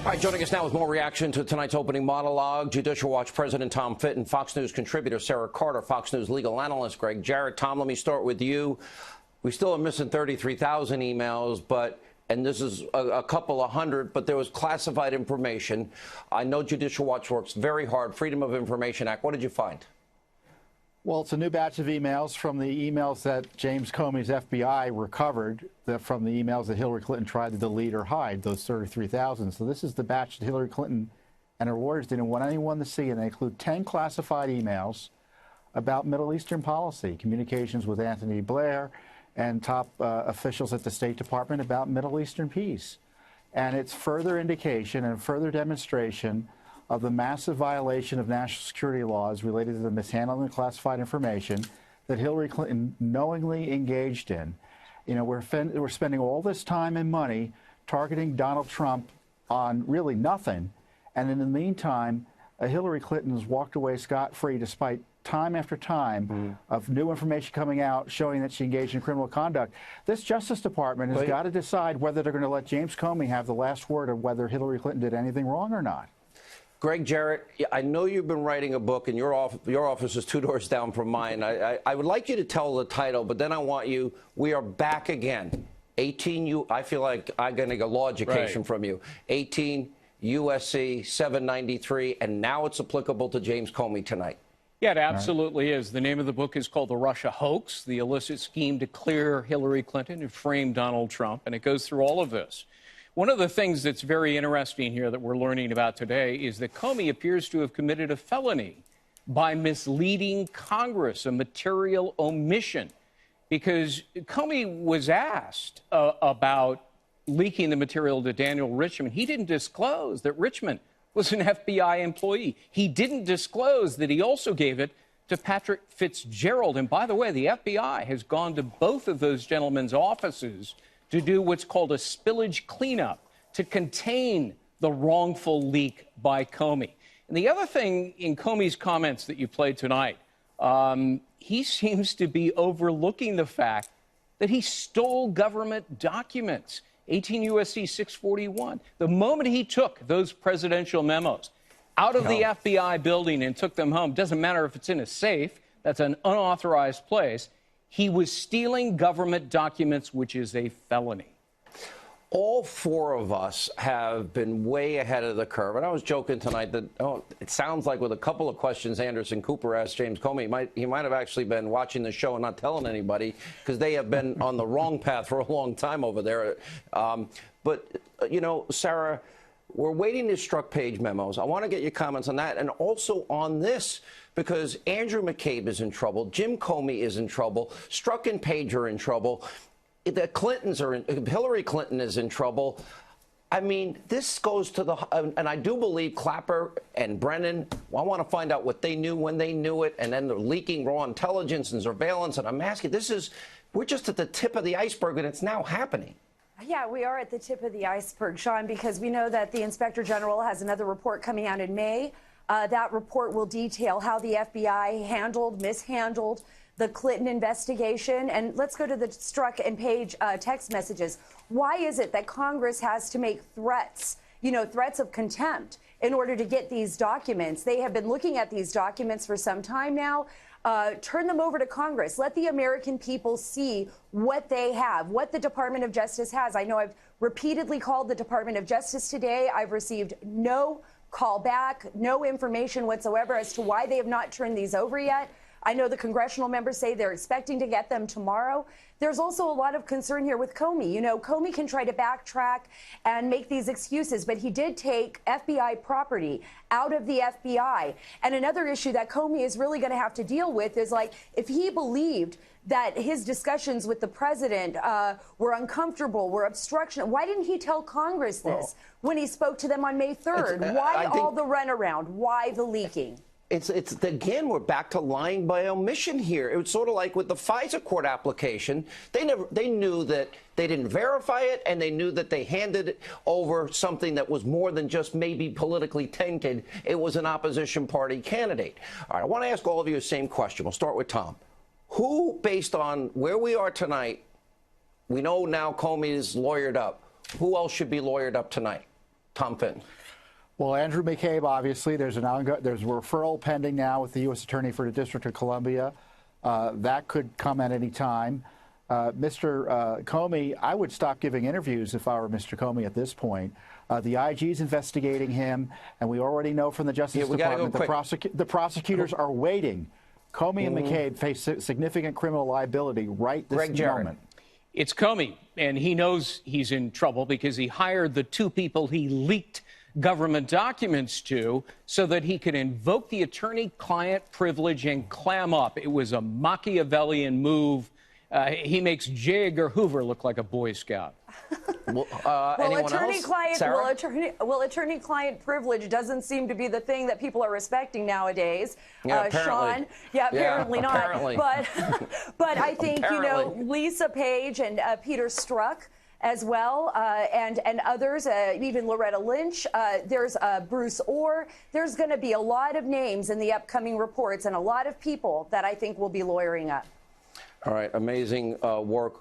All right, joining us now with more reaction to tonight's opening monologue, Judicial Watch President Tom Fitton, Fox News contributor Sarah Carter, Fox News legal analyst Greg Jarrett. Tom, let me start with you. We still are missing 33,000 emails, and this is a couple of hundred, but there was classified information. I know Judicial Watch works very hard. Freedom of Information Act. What did you find? Well, it's a new batch of emails from the emails that James Comey's FBI recovered from the emails that Hillary Clinton tried to delete or hide, those 33,000. So this is the batch that Hillary Clinton and her lawyers didn't want anyone to see, and they include 10 classified emails about Middle Eastern policy, communications with Anthony Blair and top officials at the State Department about Middle Eastern peace. And it's further indication and further demonstration of the massive violation of national security laws related to the mishandling of classified information that Hillary Clinton knowingly engaged in. You know, we're spending all this time and money targeting Donald Trump on really nothing, and in the meantime, Hillary Clinton has walked away scot-free despite time after time of new information coming out showing that she engaged in criminal conduct. This Justice Department has got to decide whether they're going to let James Comey have the last word of whether Hillary Clinton did anything wrong or not. Greg Jarrett, I know you've been writing a book, and your office is 2 doors down from mine. I would like you to tell the title, but then I want you, we are back again. 18, I feel like I'm going to get a law education from you. 18 USC 793, and now it's applicable to James Comey tonight. Yeah, it absolutely is. The name of the book is called The Russia Hoax, the illicit scheme to clear Hillary Clinton and frame Donald Trump, and it goes through all of this. One of the things that's very interesting here that we're learning about today is that Comey appears to have committed a felony by misleading Congress, a material omission, because Comey was asked about leaking the material to Daniel Richman. He didn't disclose that Richman was an FBI employee. He didn't disclose that he also gave it to Patrick Fitzgerald. And by the way, the FBI has gone to both of those gentlemen's offices to do what's called a spillage cleanup to contain the wrongful leak by Comey. And the other thing in Comey's comments that you played tonight, he seems to be overlooking the fact that he stole government documents. 18 U.S.C. 641. The moment he took those presidential memos out of the FBI building and took them home, doesn't matter if it's in a safe, that's an unauthorized place, he was stealing government documents, which is a felony. All 4 of us have been way ahead of the curve. And I was joking tonight that, it sounds like with a couple of questions Anderson Cooper asked James Comey, he might have actually been watching the show and not telling anybody, because they have been on the wrong path for a long time over there. You know, Sarah, we're waiting to struck page memos. I want to get your comments on that, and also on this, because Andrew McCabe is in trouble, Jim Comey is in trouble, Strzok and Page are in trouble. The Clintons are in, Hillary Clinton is in trouble. I mean, this goes to the, and I do believe Clapper and Brennan, I want to find out what they knew when they knew it, and then they're leaking raw intelligence and surveillance. And I'm asking, we're just at the tip of the iceberg, and it's now happening. Yeah, we are at the tip of the iceberg, Sean, because we know that the Inspector General has another report coming out in May. That report will detail how the FBI mishandled the Clinton investigation. And let's go to the Strzok and Page text messages. Why is it that Congress has to make threats, threats of contempt in order to get these documents? They have been looking at these documents for some time now. Turn them over to Congress. Let the American people see what they have, what the Department of Justice has. I know I've repeatedly called the Department of Justice today. I've received no call back, no information whatsoever as to why they have not turned these over yet. I know the congressional members say they're expecting to get them tomorrow. There's also a lot of concern here with Comey. Comey can try to backtrack and make these excuses, but he did take FBI property out of the FBI. And another issue that Comey is really going to have to deal with is, like, if he believed that his discussions with the president were uncomfortable, were obstruction, why didn't he tell Congress this when he spoke to them on May 3rd? Why all the runaround? Why the leaking? It's again, we're back to lying by omission here. It was sort of like with the FISA court application. They knew that they didn't verify it, and they knew that they handed over something that was more than just maybe politically tainted. It was an opposition party candidate. All right, I want to ask all of you the same question. We'll start with Tom. Who, based on where we are tonight, we know now Comey is lawyered up. Who else should be lawyered up tonight? Tom Fitton? Well, Andrew McCabe, obviously, there's a referral pending now with the U.S. Attorney for the District of Columbia. That could come at any time. Mr. Comey, I would stop giving interviews if I were Mr. Comey at this point. The IG is investigating him, and we already know from the Justice Department the prosecutors are waiting. Comey and McCabe face significant criminal liability right this moment. It's Comey, and he knows he's in trouble because he hired the two people he leaked government documents to so that he could invoke the attorney-client privilege and clam up. It was a Machiavellian move. He makes J. Edgar Hoover look like a Boy Scout. Attorney-client privilege doesn't seem to be the thing that people are respecting nowadays. Yeah, Sean, apparently not. Apparently. But I think Lisa Page and Peter Strzok as well, and others, even Loretta Lynch. There's Bruce Orr. There's going to be a lot of names in the upcoming reports and a lot of people that I think will be lawyering up. All right, amazing work.